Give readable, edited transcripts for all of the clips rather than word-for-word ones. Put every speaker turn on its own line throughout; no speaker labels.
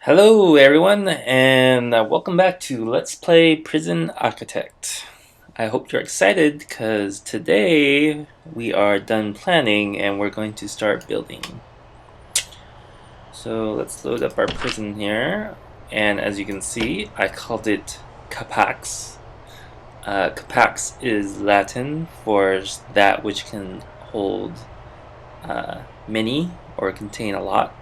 Hello, everyone, and welcome back to Let's Play Prison Architect. I hope you're excited because today we are done planning and we're going to start building. So let's load up our prison here, and as you can see, I called it Capax. Capax is Latin for that which can hold many or contain a lot,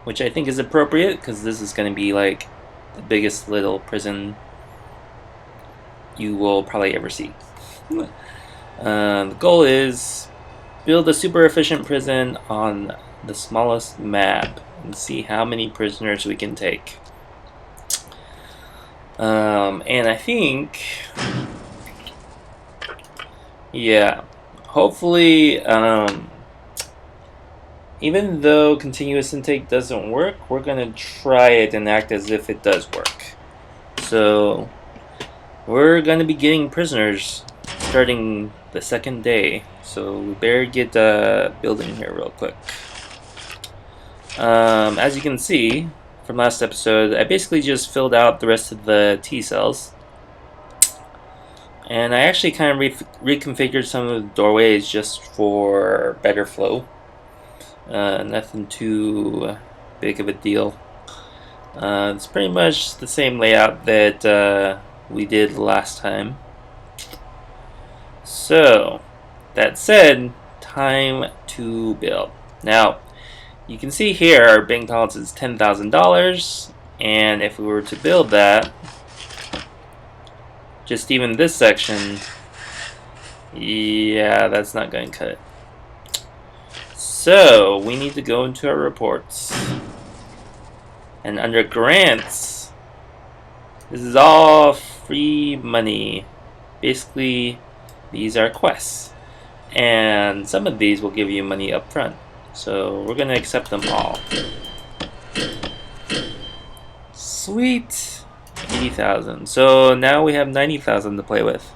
which I think is appropriate because this is going to be like the biggest little prison you will probably ever see. The goal is build a super efficient prison on the smallest map and see how many prisoners we can take. And I think, yeah, hopefully, even though continuous intake doesn't work, we're gonna try it and act as if it does work. So we're gonna be getting prisoners starting the second day, so we better get building here real quick. As you can see from last episode, I basically just filled out the rest of the T cells, and I actually kind of reconfigured some of the doorways just for better flow. Nothing too big of a deal. It's pretty much the same layout that we did last time. So, that said, time to build. Now, you can see here our bank balance is $10,000, and if we were to build that, just even this section, yeah, that's not going to cut it. So, we need to go into our reports. And under grants, this is all free money. Basically, these are quests. And some of these will give you money up front. So we're going to accept them all. Sweet! 80,000. So now we have 90,000 to play with.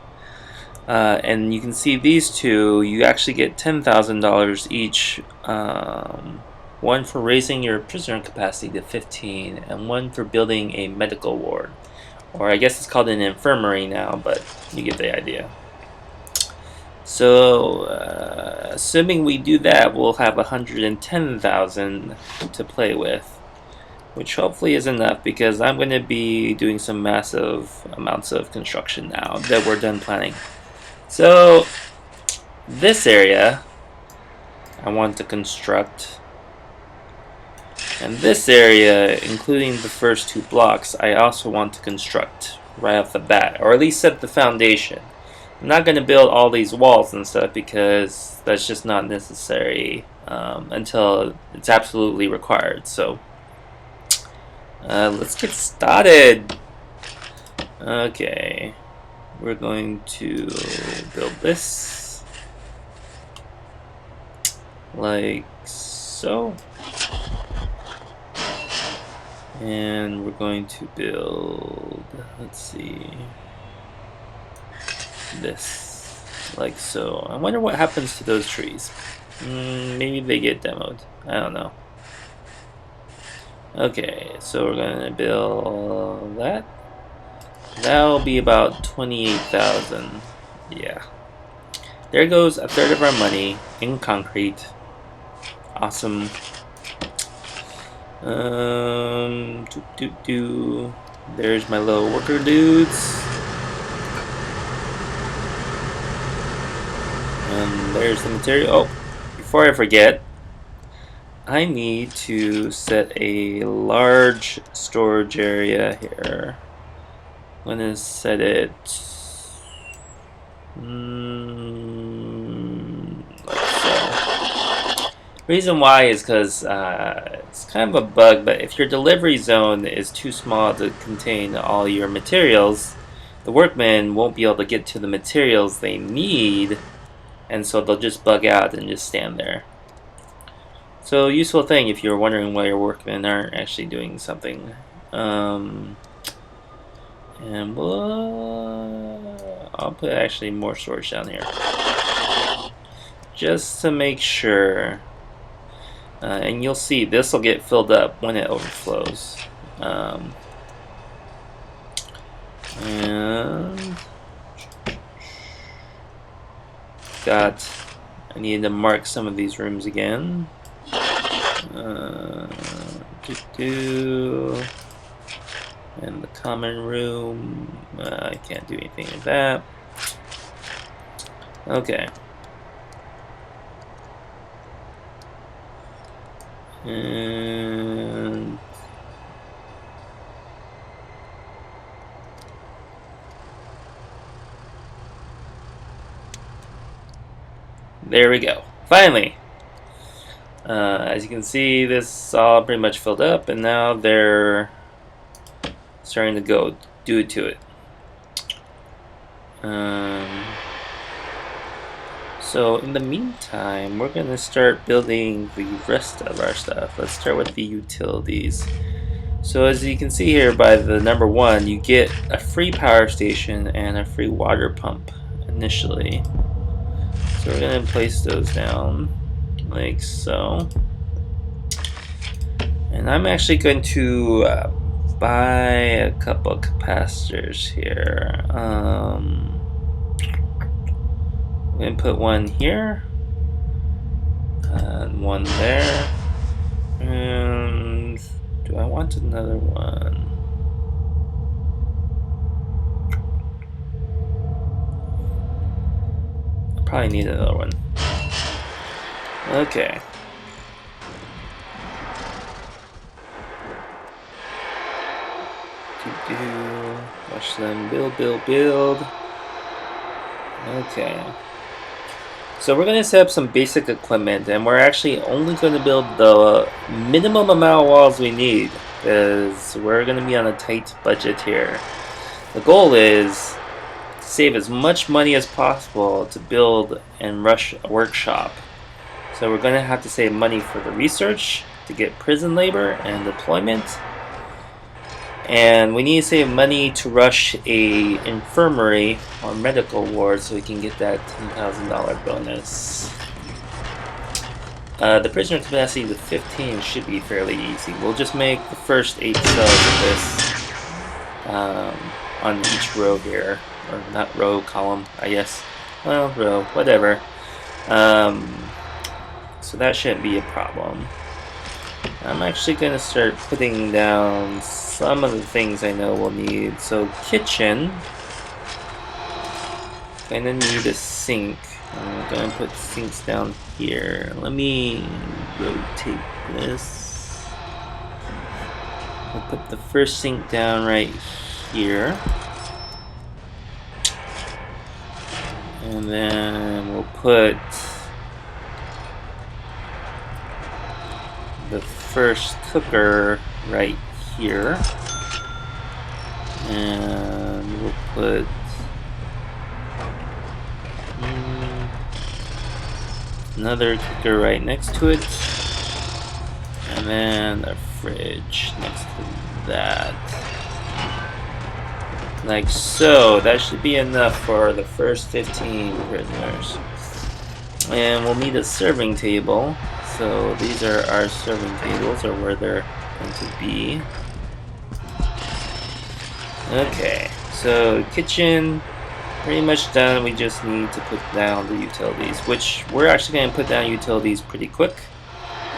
And you can see these two, you actually get $10,000 each. One for raising your prisoner capacity to 15, and one for building a medical ward. Or I guess it's called an infirmary now, but you get the idea. So, assuming we do that, we'll have 110,000 to play with, which hopefully is enough because I'm going to be doing some massive amounts of construction now that we're done planning. So, this area I want to construct, and this area, including the first two blocks, I also want to construct right off the bat, or at least set the foundation. I'm not going to build all these walls and stuff because that's just not necessary until it's absolutely required. So let's get started. Okay, we're going to build this like so, and we're going to build, let's see, this like so. I wonder what happens to those trees. Maybe they get demoed. I don't know. Okay, so we're gonna build that. That'll be about 28,000. Yeah. There goes a third of our money in concrete. Awesome. There's my little worker dudes. And there's the material. Oh, before I forget, I need to set a large storage area here. I'm gonna set it like so. Reason why is because it's kind of a bug, but if your delivery zone is too small to contain all your materials, the workmen won't be able to get to the materials they need, and so they'll just bug out and just stand there. So, useful thing if you're wondering why your workmen aren't actually doing something. And I'll put actually more storage down here, just to make sure. And you'll see this will get filled up when it overflows. And I need to mark some of these rooms again. And the common room, I can't do anything with that. Okay. And there we go. Finally! As you can see, this all pretty much filled up, and now they're starting to go due to it. So in the meantime, we're going to start building the rest of our stuff. Let's start with the utilities. So as you can see here by the number 1, you get a free power station and a free water pump initially. So we're going to place those down like so. And I'm actually going to buy a couple of capacitors here. I'm going to put one here and one there. And do I want another one? I probably need another one. Okay. Watch them build. Okay. So we're going to set up some basic equipment, and we're actually only going to build the minimum amount of walls we need, because we're going to be on a tight budget here. The goal is to save as much money as possible to build and rush a workshop. So we're going to have to save money for the research, to get prison labor and deployment. And we need to save money to rush a infirmary or medical ward so we can get that $10,000 bonus. The prisoner capacity to 15 should be fairly easy. We'll just make the first 8 cells of this on each row here. Or not row, column, I guess. Well, row, whatever. So that shouldn't be a problem. I'm actually going to start putting down some of the things I know we'll need. So kitchen, gonna need a sink. I'm gonna put sinks down here. Let me rotate this. I'll put the first sink down right here. And then we'll put the first cooker right here, and we'll put another cooker right next to it, and then a fridge next to that, like so. That should be enough for the first 15 prisoners. And we'll need a serving table. So these are our serving tables, or where they're going to be. Okay, so kitchen pretty much done. We just need to put down the utilities, which we're actually going to put down utilities pretty quick,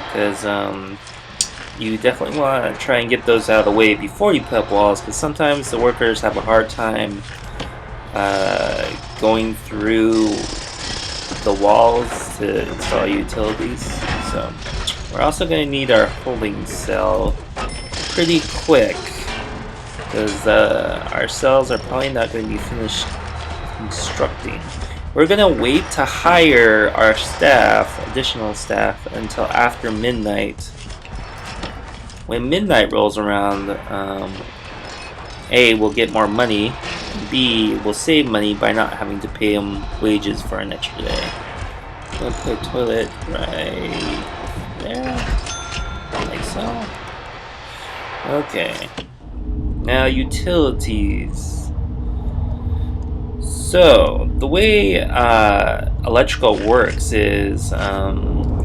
because you definitely want to try and get those out of the way before you put up walls, because sometimes the workers have a hard time going through the walls to install utilities. So we're also going to need our holding cell pretty quick, because our cells are probably not going to be finished constructing. We're going to wait to hire our staff, additional staff, until after midnight. When midnight rolls around, A, we'll get more money, B, we'll save money by not having to pay them wages for an extra day. I'm going to put a toilet right there, like so. Okay. Now utilities. So the way electrical works is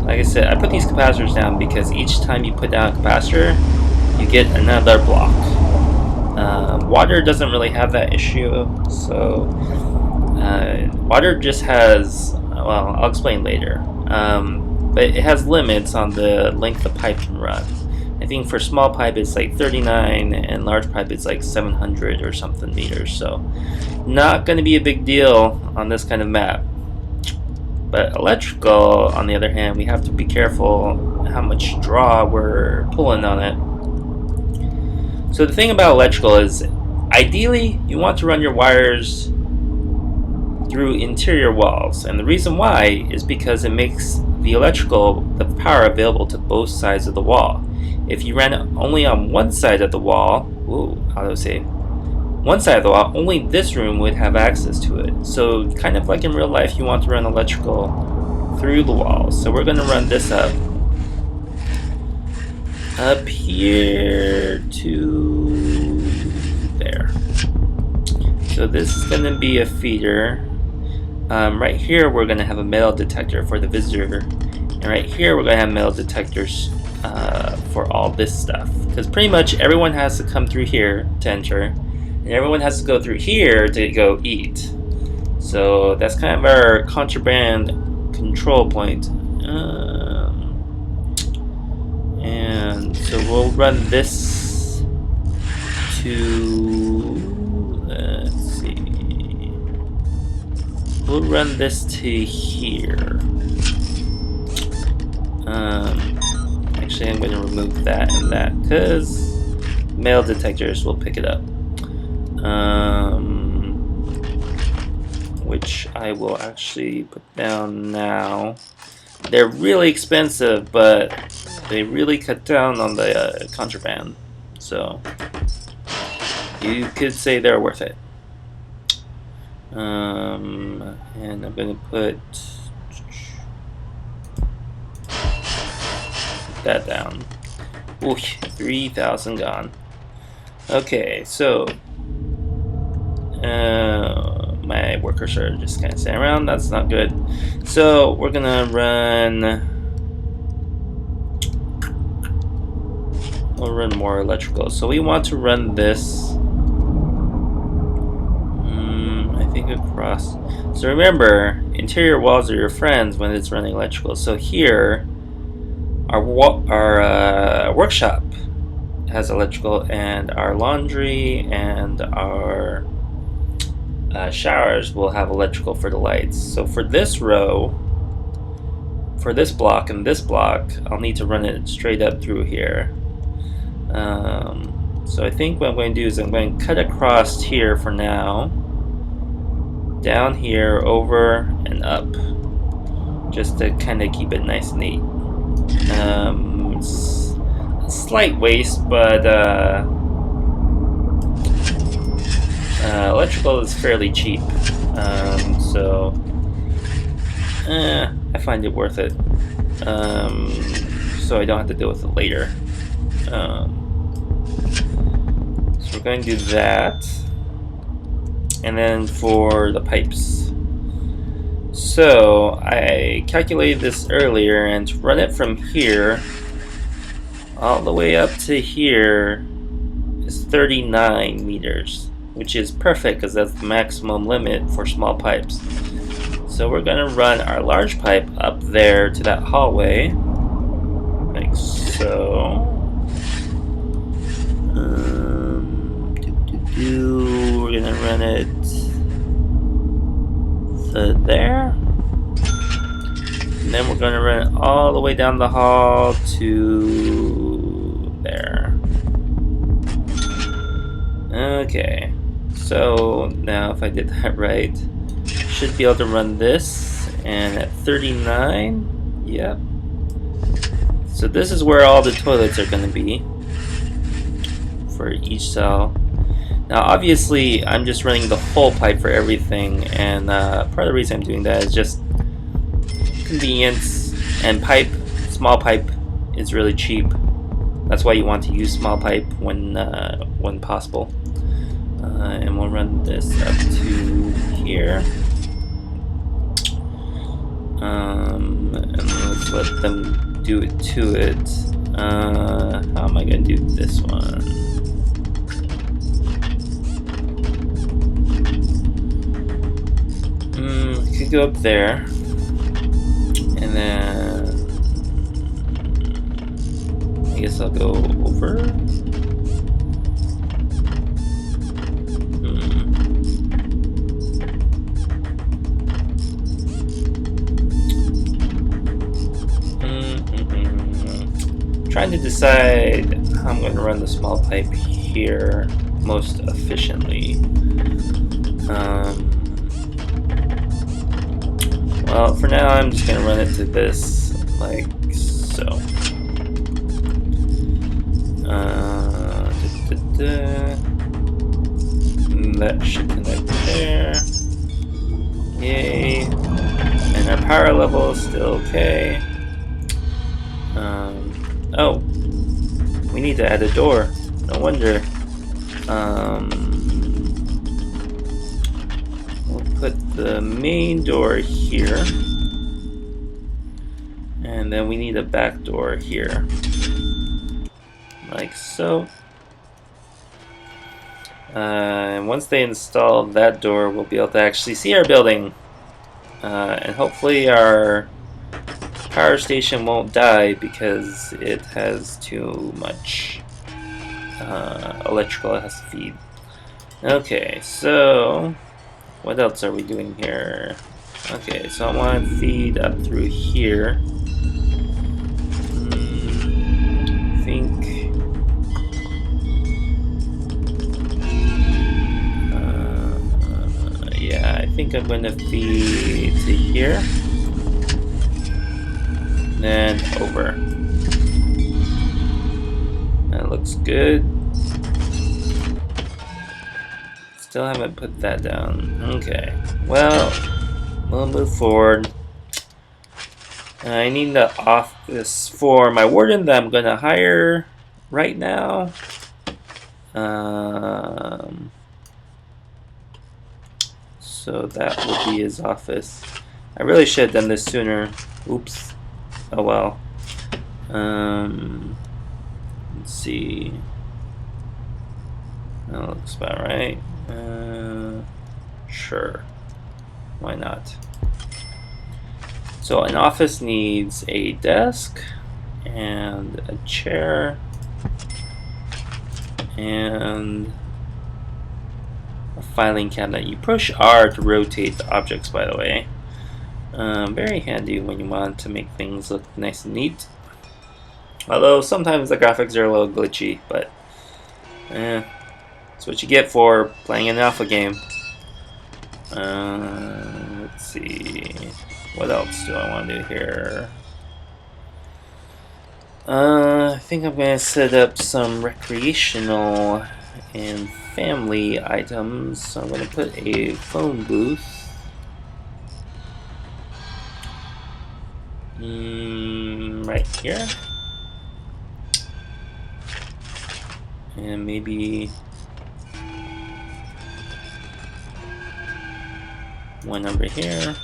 like I said, I put these capacitors down because each time you put down a capacitor, you get another block. Water doesn't really have that issue, so water just has, well, I'll explain later, but it has limits on the length the pipe can run. I think for small pipe it's like 39 and large pipe it's like 700 or something meters, so not going to be a big deal on this kind of map. But electrical, on the other hand, we have to be careful how much draw we're pulling on it. So the thing about electrical is, ideally, you want to run your wires through interior walls. And the reason why is because it makes the power available to both sides of the wall. If you ran it only on one side of the wall, one side of the wall, only this room would have access to it. So kind of like in real life, you want to run electrical through the walls. So we're going to run this up here to there. So this is going to be a feeder. Right here we're going to have a metal detector for the visitor, and right here we're going to have metal detectors for all this stuff, because pretty much everyone has to come through here to enter, and everyone has to go through here to go eat. So that's kind of our contraband control point. And so we'll run this to, let's see, we'll run this to here. Actually, I'm going to remove that and that because metal detectors will pick it up. Which I will actually put down now. They're really expensive, but they really cut down on the contraband. So you could say they're worth it. And I'm going to put that down. Ooh, 3,000 gone. Okay, so my workers are just kind of standing around. That's not good. So we're gonna we'll run more electrical. So we want to run this, I think, across. So remember, interior walls are your friends when it's running electrical. So here, our workshop has electrical, and our laundry and our showers will have electrical for the lights. So for this row, for this block and this block, I'll need to run it straight up through here. So I think what I'm going to do is I'm going to cut across here for now, down here, over and up, just to kind of keep it nice and neat. Slight waste, but electrical is fairly cheap, so I find it worth it, so I don't have to deal with it later. So we're going to do that, and then for the pipes. So I calculated this earlier, and to run it from here all the way up to here is 39 meters, which is perfect because that's the maximum limit for small pipes. So we're going to run our large pipe up there to that hallway, like so. We're going to run it to there. And then we're going to run it all the way down the hall to there. Okay. So now if I did that right, should be able to run this, and at 39, yep. So this is where all the toilets are going to be for each cell. Now obviously I'm just running the whole pipe for everything, and part of the reason I'm doing that is just convenience, and small pipe is really cheap. That's why you want to use small pipe when possible. And we'll run this up to here. And let's let them do it to it. How am I gonna do this one? Could go up there, and then I guess I'll go over. Trying to decide how I'm going to run the small pipe here most efficiently. Well, for now, I'm just going to run it to this, like so. That should connect there. Yay. And our power level is still okay. Oh, we need to add a door. No wonder. We'll put the main door here. And then we need a back door here. Like so. And once they install that door, we'll be able to actually see our building. And hopefully our power station won't die because it has too much electrical it has to feed. Okay, so what else are we doing here? Okay, so I want to feed up through here. I think yeah, I think I'm going to feed to here. Then over. That looks good. Still haven't put that down. Okay. Well, we'll move forward. I need the office for my warden that I'm gonna hire right now. So that will be his office. I really should have done this sooner. Oops. Oh well. Let's see. That looks about right. Sure. Why not? So an office needs a desk and a chair and a filing cabinet. You push R to rotate the objects, by the way. Very handy when you want to make things look nice and neat. Although sometimes the graphics are a little glitchy, but that's what you get for playing an alpha game. Let's see. What else do I want to do here? I think I'm going to set up some recreational and family items. So I'm going to put a phone booth. Right here. And maybe one over here.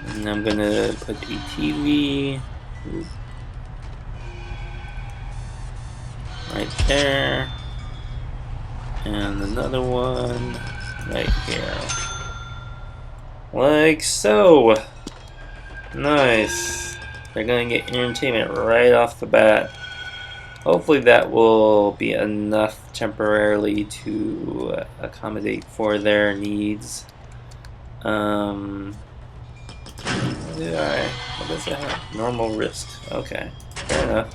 And I'm gonna put a TV right there. And another one right here. Like so. Nice. They're gonna get entertainment right off the bat. Hopefully that will be enough temporarily to accommodate for their needs. What does that have? Normal risk. Okay, fair enough.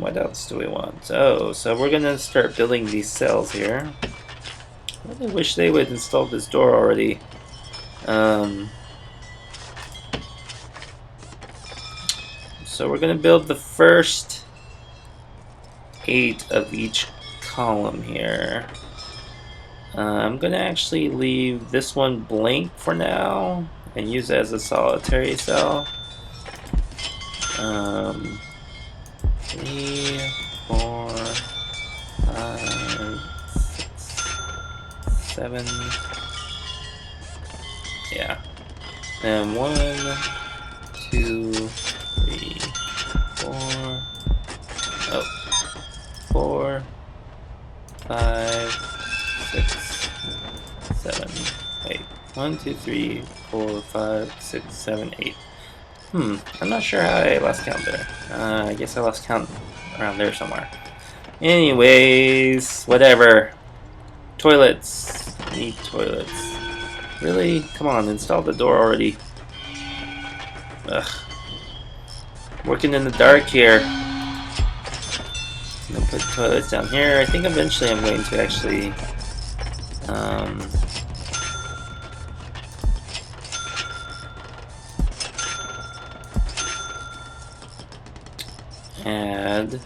What else do we want? Oh, so we're gonna start building these cells here. I really wish they would install this door already. So we're going to build the first 8 of each column here. I'm going to actually leave this one blank for now and use it as a solitary cell. 3, 4, 5, 6, 7. Yeah. Then 1, 2, 3, 4. Oh, 4, 5, 6, 7, 8. 1, 2, 3, 4, 5, 6, 7, 8. I'm not sure how I lost count there. I guess I lost count around there somewhere. Anyways, whatever. Toilets. I need toilets. Really? Come on, install the door already. Ugh. Working in the dark here. I'm gonna put toilets down here. I think eventually I'm going to actually add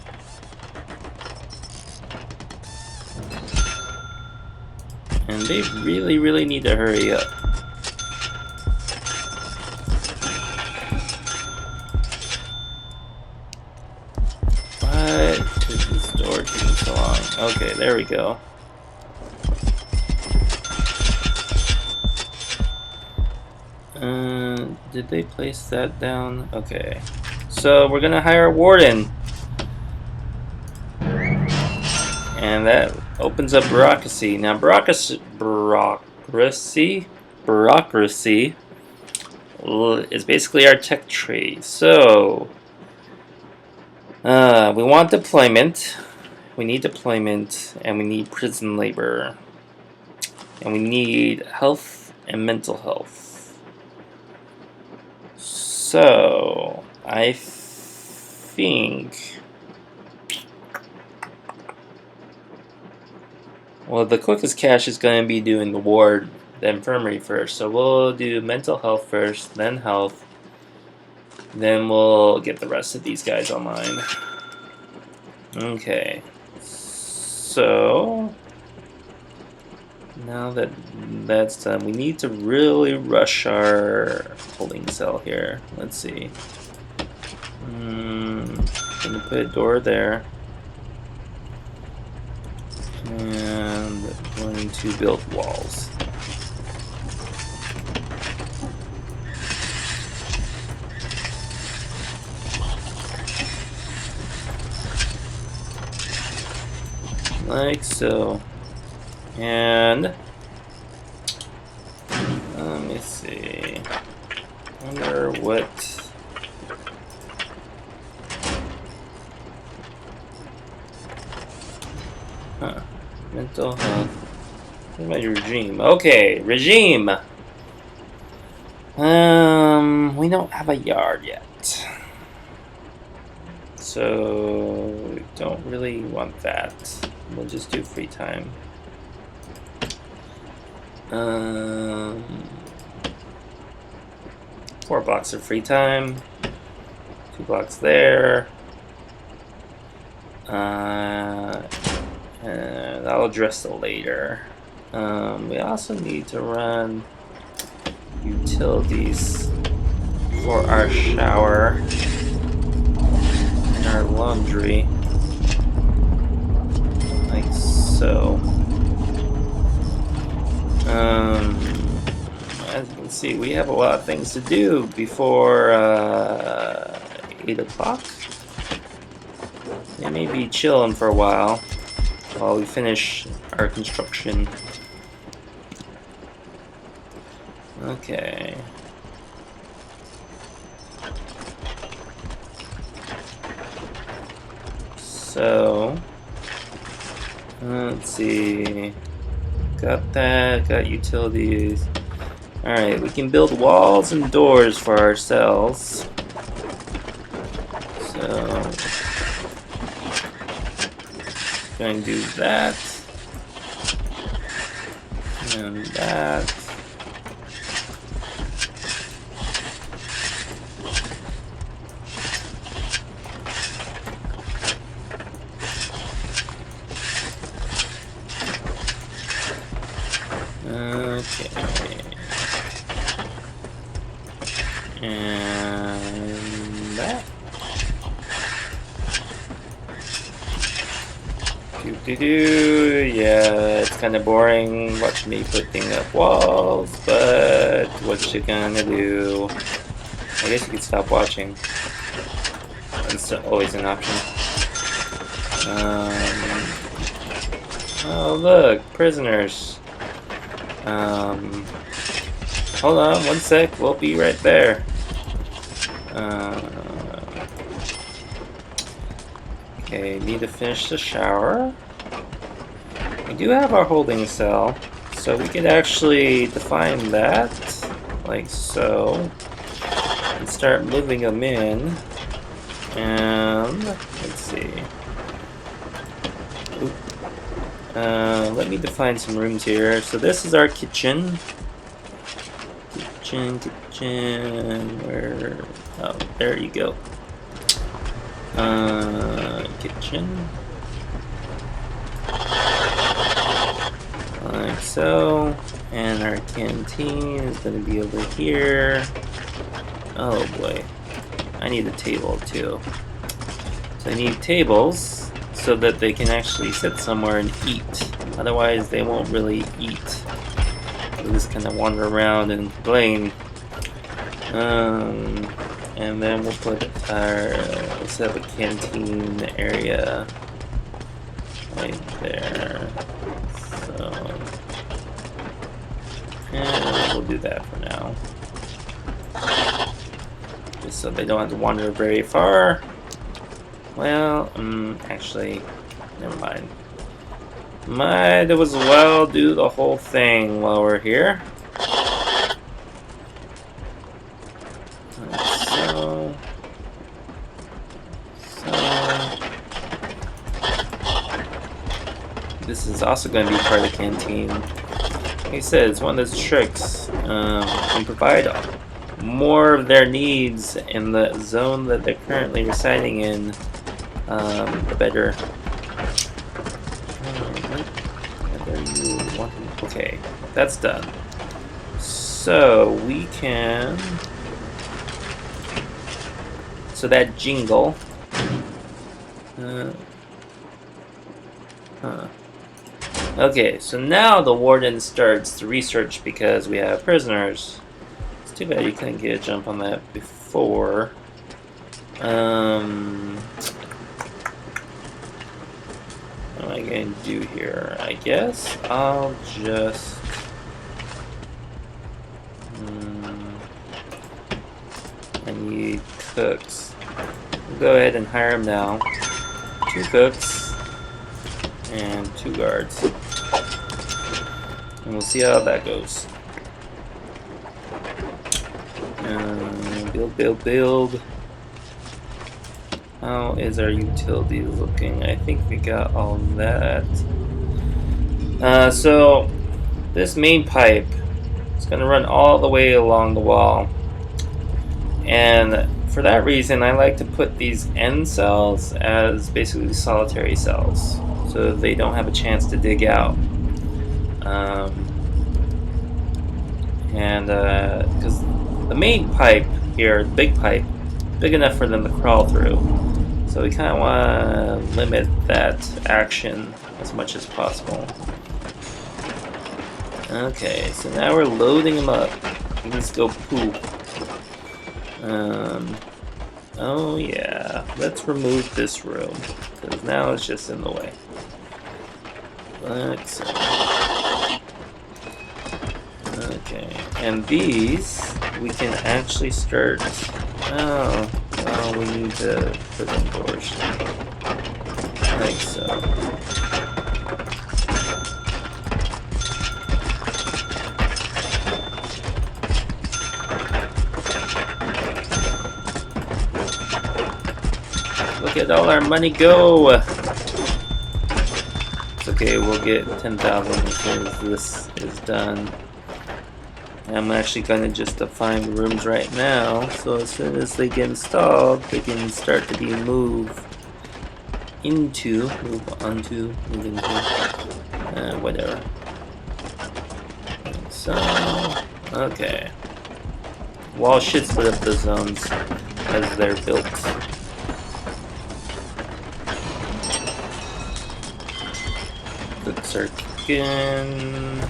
and they really need to hurry up. Why is this door taking so long? Okay, there we go. Did they place that down? Okay. So we're gonna hire a warden. And that opens up bureaucracy. Now bureaucracy is basically our tech tree. So we want deployment. We need deployment, and we need prison labor. And we need health and mental health. So I think, well, the quickest cash is going to be doing the ward, the infirmary first. So we'll do mental health first, then health. Then we'll get the rest of these guys online. Okay. So now that that's done, we need to really rush our holding cell here. Let's see. Gonna put a door there. And going to build walls. Like so. And let me see. I wonder what. Huh. Mental health. What about regime? Okay, regime. We don't have a yard yet, so we don't really want that. We'll just do free time. 4 blocks of free time. 2 blocks there. And I'll address it later. We also need to run utilities for our shower and our laundry, like so. As you can see, we have a lot of things to do before 8 o'clock. They may be chilling for a while we finish our construction. Okay. So, let's see. Got that, got utilities. Alright, we can build walls and doors for ourselves. So, going to do that. And that. Okay. And that. Yeah, it's kind of boring watching me putting up walls, but what you gonna do? I guess you could stop watching. That's always an option. Oh look, prisoners. Hold on, one sec. We'll be right there. Okay, need to finish the shower. We do have our holding cell, so we could actually define that, like so, and start moving them in. And let's see. Let me define some rooms here. So this is our kitchen. Kitchen. Where? Oh, there you go. Kitchen. Like so. And our canteen is going to be over here. Oh boy. I need a table too. So I need tables so that they can actually sit somewhere and eat. Otherwise they won't really eat. They'll just kind of wander around and complain. And then we'll put our, let's have a canteen area right there. So, and we'll do that for now. Just so they don't have to wander very far. Well, actually, never mind. Might as well do the whole thing while we're here. This is also going to be part of the canteen. Like I said, it's one of those tricks. Can provide more of their needs in the zone that they're currently residing in, the better. What are you wanting? Okay, that's done. So we can. So that jingle. Okay, so now the warden starts the research because we have prisoners. It's too bad you couldn't get a jump on that before. What am I going to do here? I guess I'll just... I need cooks. We'll go ahead and hire them now. 2 cooks and 2 guards. And we'll see how that goes. Build. How is our utility looking? I think we got all that. So this main pipe is going to run all the way along the wall. And for that reason, I like to put these end cells as basically solitary cells, so they don't have a chance to dig out. Because the main pipe here, the big pipe, big enough for them to crawl through. So we kind of want to limit that action as much as possible. Okay, so now we're loading them up. Let's go poop. Oh yeah, let's remove this room, because now it's just in the way. Let's see. Okay, and these, we can actually start, we need to put in doors, like so. Look at all our money go! It's okay, we'll get 10,000 as soon as this is done. I'm actually going to just define the rooms right now, so as soon as they get installed, they can start to be moved into, whatever. So, okay. Wall should split up the zones as they're built. cooks are cooking.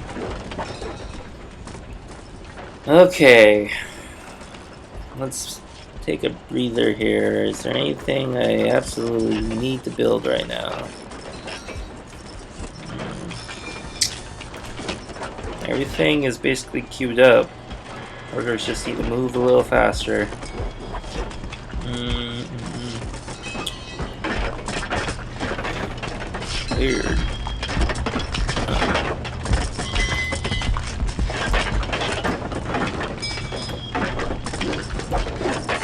Okay. Let's take a breather here. Is there anything I absolutely need to build right now? Everything is basically queued up. Workers just need to move a little faster. Weird.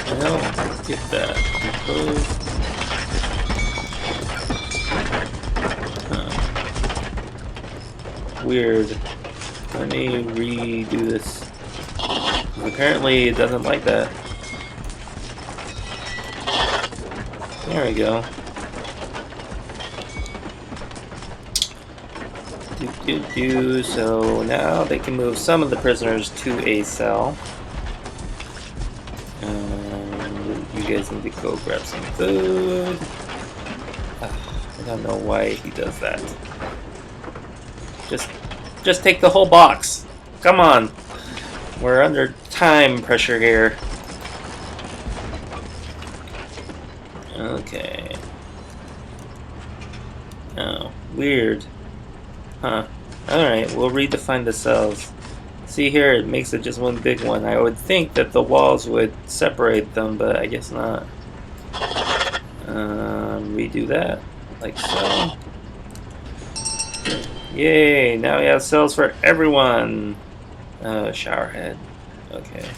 I don't get that. Weird. Let me redo this. Apparently it doesn't like that. There we go. So now they can move some of the prisoners to a cell. You guys need to go grab some food. I don't know why he does that. Just take the whole box. Come on. We're under time pressure here. Okay. Oh, weird. Huh. Alright, we'll redefine the cells. See here, it makes it just one big one. I would think that the walls would separate them, but I guess not. Redo that, like so. Yay, now we have cells for everyone. Shower head. Okay.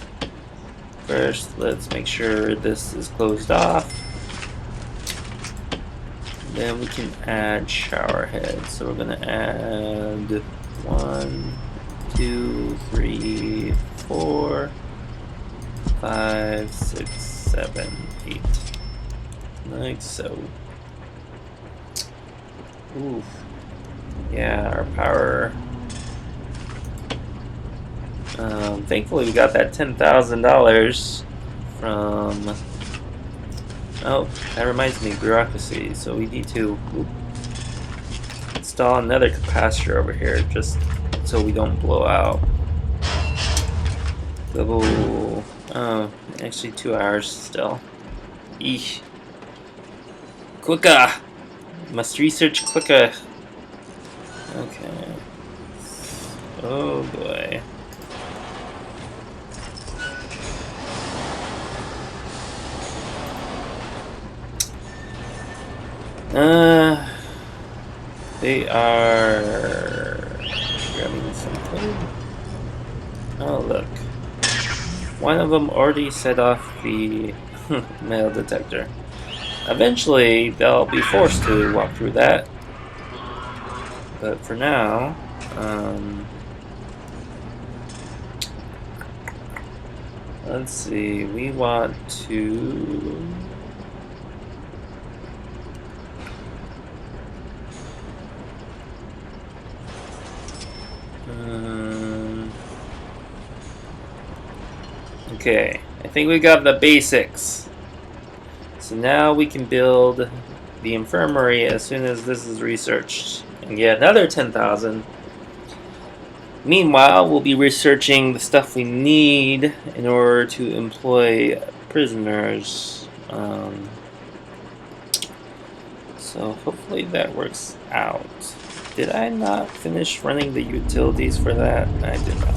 First, let's make sure this is closed off. Then we can add shower head. So we're gonna add 1, 2, 3, 4, 5, 6, 7, 8. Like so. Oof. Yeah, our power. Thankfully, we got that $10,000 from. Oh, that reminds me, bureaucracy. So we need to install another capacitor over here, just so we don't blow out. Oh, actually 2 hours still. Eesh. Quicker! Must research quicker. Okay. Oh boy. They are grabbing some food. Oh look. One of them already set off the metal detector. Eventually, they'll be forced to walk through that. But for now, let's see, we want to... okay, I think we got the basics. So now we can build the infirmary as soon as this is researched and get another 10,000. Meanwhile, we'll be researching the stuff we need in order to employ prisoners. So hopefully that works out. Did I not finish running the utilities for that? I did not.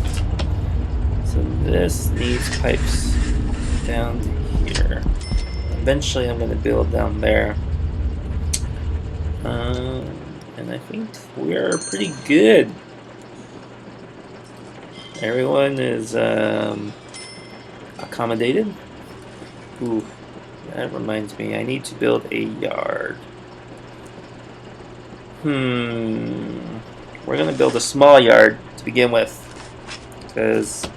So this needs pipes down to here. Eventually I'm going to build down there. And I think we're pretty good. Everyone is accommodated. Ooh, that reminds me, I need to build a yard. We're gonna build a small yard to begin with, because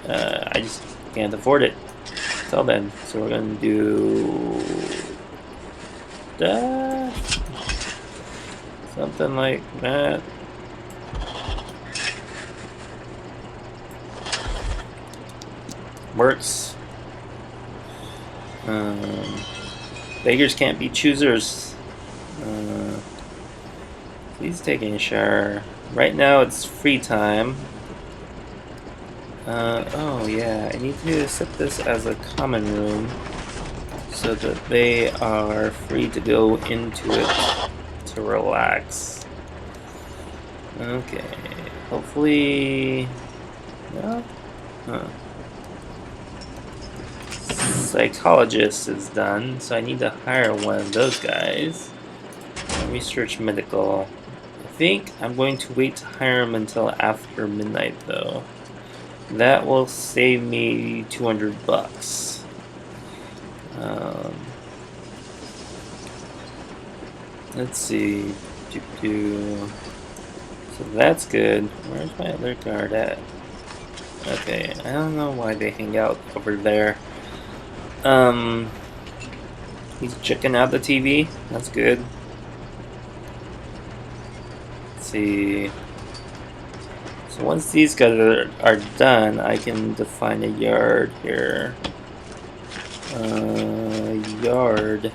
I just can't afford it till then. So we're gonna do that, something like that. Works. Beggars can't be choosers. He's taking a shower. Right now it's free time. Oh yeah, I need to set this as a common room so that they are free to go into it to relax. Okay, hopefully... No? Huh. Psychologist is done, so I need to hire one of those guys. Research medical. I think I'm going to wait to hire him until after midnight though. That will save me 200 bucks. Let's see. So that's good. Where's my other guard at? Okay, I don't know why they hang out over there. He's checking out the TV. That's good. Let's see. So once these guys are done, I can define a yard here. Yard.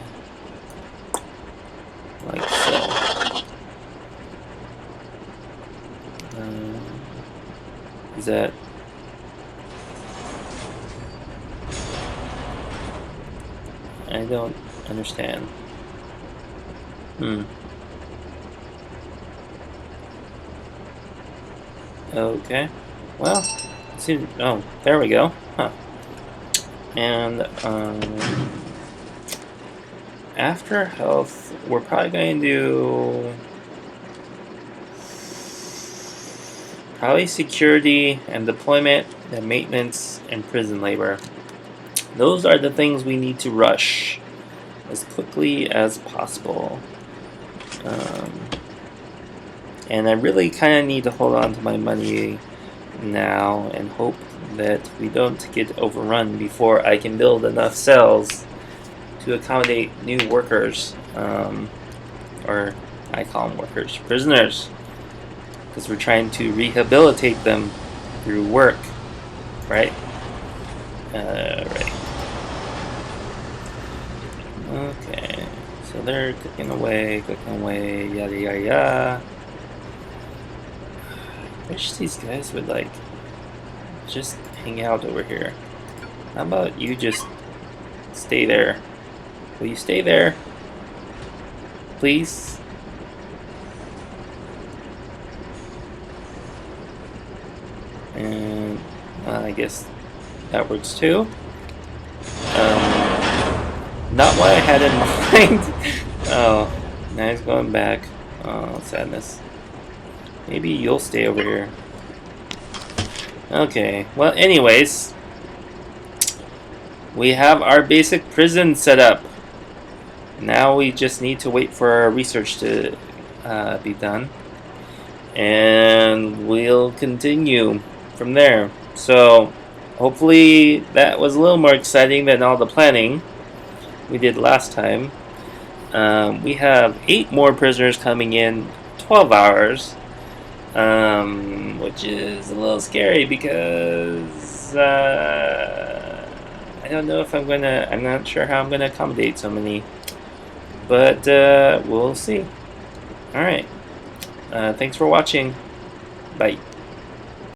Like so. Is that... I don't understand. Okay. Well, see. Oh, there we go. Huh. And after health, we're probably going to do probably security and deployment and maintenance and prison labor. Those are the things we need to rush as quickly as possible. And I really kind of need to hold on to my money now and hope that we don't get overrun before I can build enough cells to accommodate new workers. Or I call them workers, prisoners. Because we're trying to rehabilitate them through work. Right? Right. Okay. So they're cooking away, yada yada yada. I wish these guys would, like, just hang out over here. How about you just stay there? Will you stay there? Please? And I guess that works too. Not what I had in mind. Oh, now he's going back. Oh, sadness. Maybe you'll stay over here. Okay, well, anyways, we have our basic prison set up. Now we just need to wait for our research to be done. And we'll continue from there. So, hopefully that was a little more exciting than all the planning we did last time. We have 8 more prisoners coming in 12 hours. Which is a little scary because I don't know if I'm not sure how I'm gonna accommodate so many, but we'll see. Alright, thanks for watching. Bye.